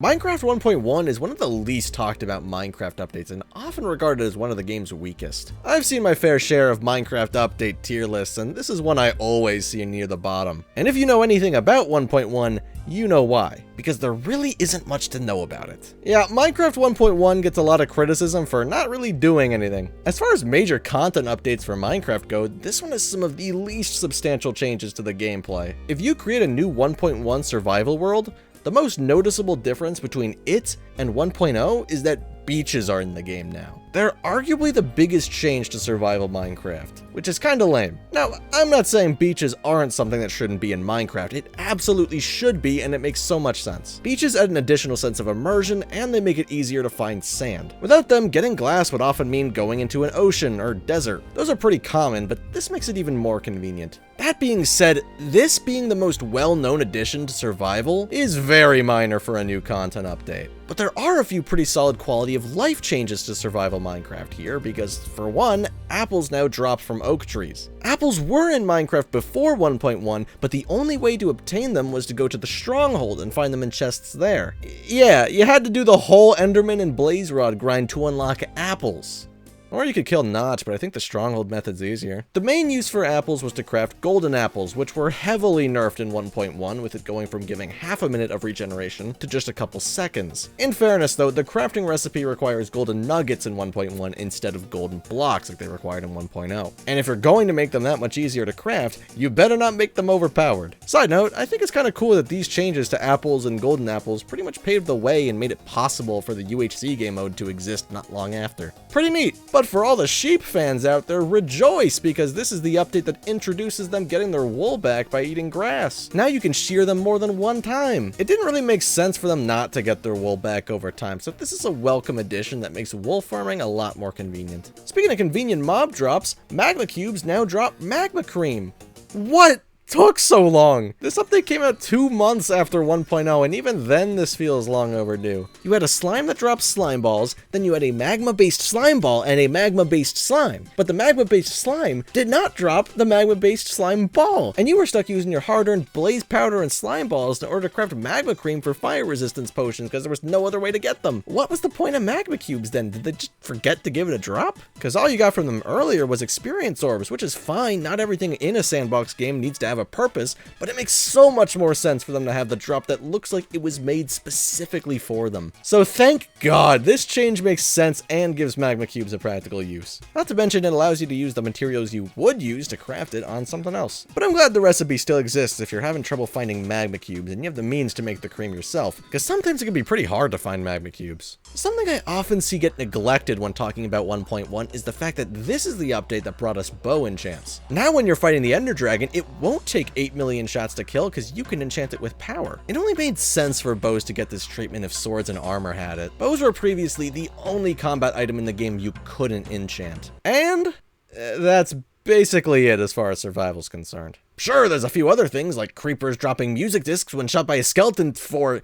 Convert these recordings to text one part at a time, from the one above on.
Minecraft 1.1 is one of the least talked about Minecraft updates and often regarded as one of the game's weakest. I've seen my fair share of Minecraft update tier lists, and this is one I always see near the bottom. And if you know anything about 1.1, you know why, because there really isn't much to know about it. Yeah, Minecraft 1.1 gets a lot of criticism for not really doing anything. As far as major content updates for Minecraft go, this one has some of the least substantial changes to the gameplay. If you create a new 1.1 survival world, the most noticeable difference between it and 1.0 is that beaches are in the game now. They're arguably the biggest change to survival Minecraft, which is kinda lame. Now, I'm not saying beaches aren't something that shouldn't be in Minecraft. It absolutely should be, and it makes so much sense. Beaches add an additional sense of immersion, and they make it easier to find sand. Without them, getting glass would often mean going into an ocean or desert. Those are pretty common, but this makes it even more convenient. That being said, this being the most well-known addition to survival is very minor for a new content update. But there are a few pretty solid quality of life changes to survival Minecraft here, because for one, apples now drop from oak trees. Apples were in Minecraft before 1.1, but the only way to obtain them was to go to the stronghold and find them in chests there. Yeah, you had to do the whole Enderman and Blaze Rod grind to unlock apples. Or you could kill Notch, but I think the stronghold method's easier. The main use for apples was to craft golden apples, which were heavily nerfed in 1.1, with it going from giving half a minute of regeneration to just a couple seconds. In fairness though, the crafting recipe requires golden nuggets in 1.1 instead of golden blocks like they required in 1.0. And if you're going to make them that much easier to craft, you better not make them overpowered. Side note, I think it's kinda cool that these changes to apples and golden apples pretty much paved the way and made it possible for the UHC game mode to exist not long after. Pretty neat. But for all the sheep fans out there, rejoice, because this is the update that introduces them getting their wool back by eating grass. Now you can shear them more than one time. It didn't really make sense for them not to get their wool back over time, so this is a welcome addition that makes wool farming a lot more convenient. Speaking of convenient mob drops, magma cubes now drop magma cream. What took so long? This update came out 2 months after 1.0, and even then this feels long overdue. You had a slime that drops slime balls, then you had a magma-based slime ball and a magma-based slime. But the magma-based slime did not drop the magma-based slime ball, and you were stuck using your hard-earned blaze powder and slime balls in order to craft magma cream for fire resistance potions because there was no other way to get them. What was the point of magma cubes then? Did they just forget to give it a drop? Because all you got from them earlier was experience orbs, which is fine. Not everything in a sandbox game needs to have a purpose, but it makes so much more sense for them to have the drop that looks like it was made specifically for them. So thank God, this change makes sense and gives magma cubes a practical use. Not to mention it allows you to use the materials you would use to craft it on something else. But I'm glad the recipe still exists if you're having trouble finding magma cubes and you have the means to make the cream yourself, because sometimes it can be pretty hard to find magma cubes. Something I often see get neglected when talking about 1.1 is the fact that this is the update that brought us bow enchants. Now when you're fighting the Ender Dragon, it won't take 8 million shots to kill because you can enchant it with power. It only made sense for bows to get this treatment if swords and armor had it. Bows were previously the only combat item in the game you couldn't enchant. And that's basically it as far as survival's concerned. Sure, there's a few other things, like creepers dropping music discs when shot by a skeleton for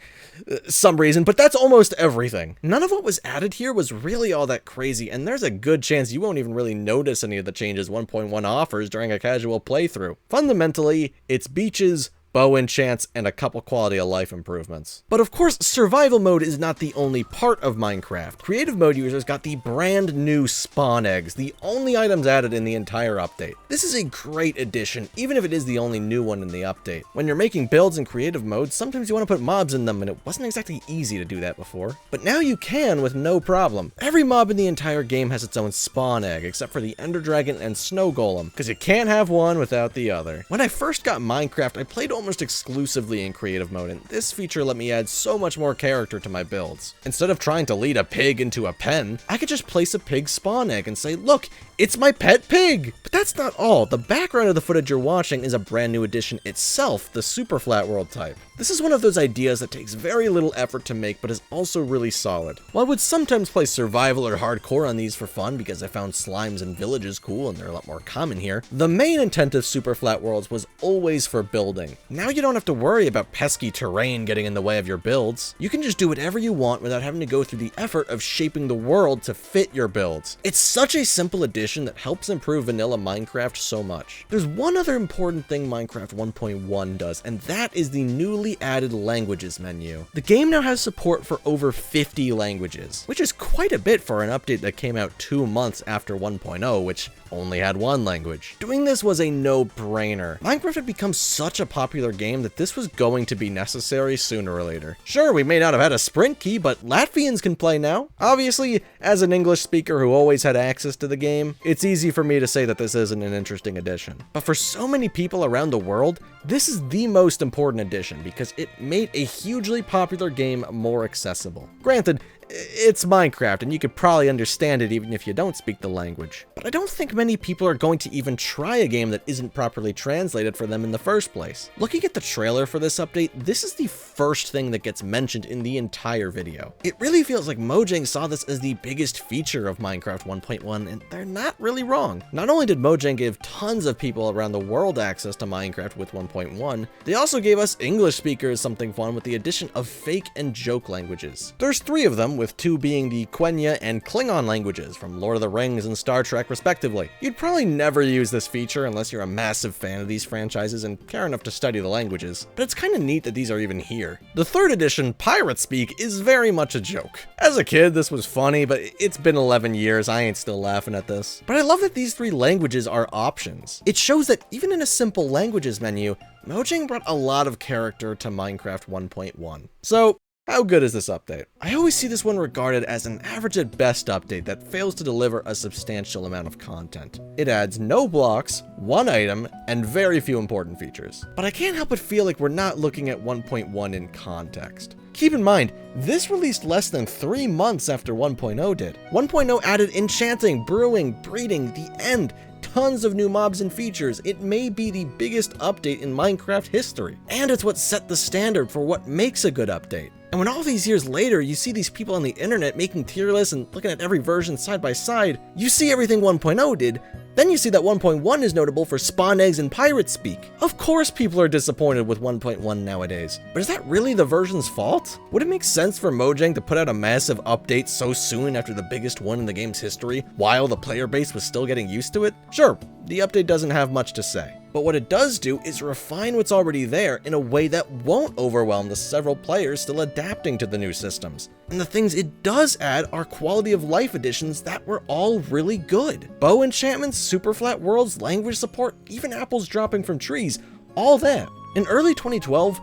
some reason, but that's almost everything. None of what was added here was really all that crazy, and there's a good chance you won't even really notice any of the changes 1.1 offers during a casual playthrough. Fundamentally, it's beaches, bow enchants, and a couple quality of life improvements. But of course, survival mode is not the only part of Minecraft. Creative mode users got the brand new spawn eggs, the only items added in the entire update. This is a great addition, even if it is the only new one in the update. When you're making builds in creative mode, sometimes you want to put mobs in them, and it wasn't exactly easy to do that before. But now you can with no problem. Every mob in the entire game has its own spawn egg, except for the Ender Dragon and Snow Golem, because you can't have one without the other. When I first got Minecraft, I played almost exclusively in creative mode, and this feature let me add so much more character to my builds. Instead of trying to lead a pig into a pen, I could just place a pig spawn egg and say, look, it's my pet pig! But that's not all. The background of the footage you're watching is a brand new addition itself, the Superflat world type. This is one of those ideas that takes very little effort to make, but is also really solid. While I would sometimes play survival or hardcore on these for fun because I found slimes and villages cool and they're a lot more common here, the main intent of Superflat worlds was always for building. Now you don't have to worry about pesky terrain getting in the way of your builds. You can just do whatever you want without having to go through the effort of shaping the world to fit your builds. It's such a simple addition that helps improve vanilla Minecraft so much. There's one other important thing Minecraft 1.1 does, and that is the newly added languages menu. The game now has support for over 50 languages, which is quite a bit for an update that came out 2 months after 1.0, which only had one language. Doing this was a no-brainer. Minecraft had become such a popular game that this was going to be necessary sooner or later. Sure, we may not have had a sprint key, but Latvians can play now. Obviously, as an English speaker who always had access to the game, it's easy for me to say that this isn't an interesting addition. But for so many people around the world, this is the most important addition because it made a hugely popular game more accessible. Granted, it's Minecraft, and you could probably understand it even if you don't speak the language. But I don't think many people are going to even try a game that isn't properly translated for them in the first place. Looking at the trailer for this update, this is the first thing that gets mentioned in the entire video. It really feels like Mojang saw this as the biggest feature of Minecraft 1.1, and they're not really wrong. Not only did Mojang give tons of people around the world access to Minecraft with 1.1, they also gave us English speakers something fun with the addition of fake and joke languages. There's 3 of them, with 2 being the Quenya and Klingon languages from Lord of the Rings and Star Trek respectively. You'd probably never use this feature unless you're a massive fan of these franchises and care enough to study the languages, but it's kinda neat that these are even here. The 3rd edition, Pirate Speak, is very much a joke. As a kid, this was funny, but it's been 11 years, I ain't still laughing at this. But I love that these 3 languages are options. It shows that even in a simple languages menu, Mojang brought a lot of character to Minecraft 1.1. So, how good is this update? I always see this one regarded as an average at best update that fails to deliver a substantial amount of content. It adds no blocks, 1 item, and very few important features. But I can't help but feel like we're not looking at 1.1 in context. Keep in mind, this released less than 3 months after 1.0 did. 1.0 added enchanting, brewing, breeding, the end, tons of new mobs and features. It may be the biggest update in Minecraft history. And it's what set the standard for what makes a good update. And when all these years later, you see these people on the internet making tier lists and looking at every version side by side, you see everything 1.0 did, then you see that 1.1 is notable for spawn eggs and pirate speak. Of course people are disappointed with 1.1 nowadays, but is that really the version's fault? Would it make sense for Mojang to put out a massive update so soon after the biggest one in the game's history, while the player base was still getting used to it? Sure, the update doesn't have much to say. But what it does do is refine what's already there in a way that won't overwhelm the several players still adapting to the new systems. And the things it does add are quality of life additions that were all really good. Bow enchantments, Superflat worlds, language support, even apples dropping from trees, all that. In early 2012,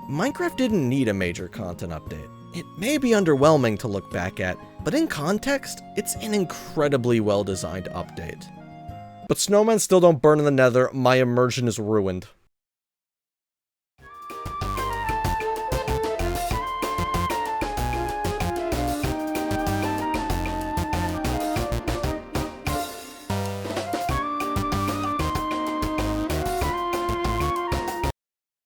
Minecraft didn't need a major content update. It may be underwhelming to look back at, but in context, it's an incredibly well-designed update. But snowmen still don't burn in the nether, my immersion is ruined.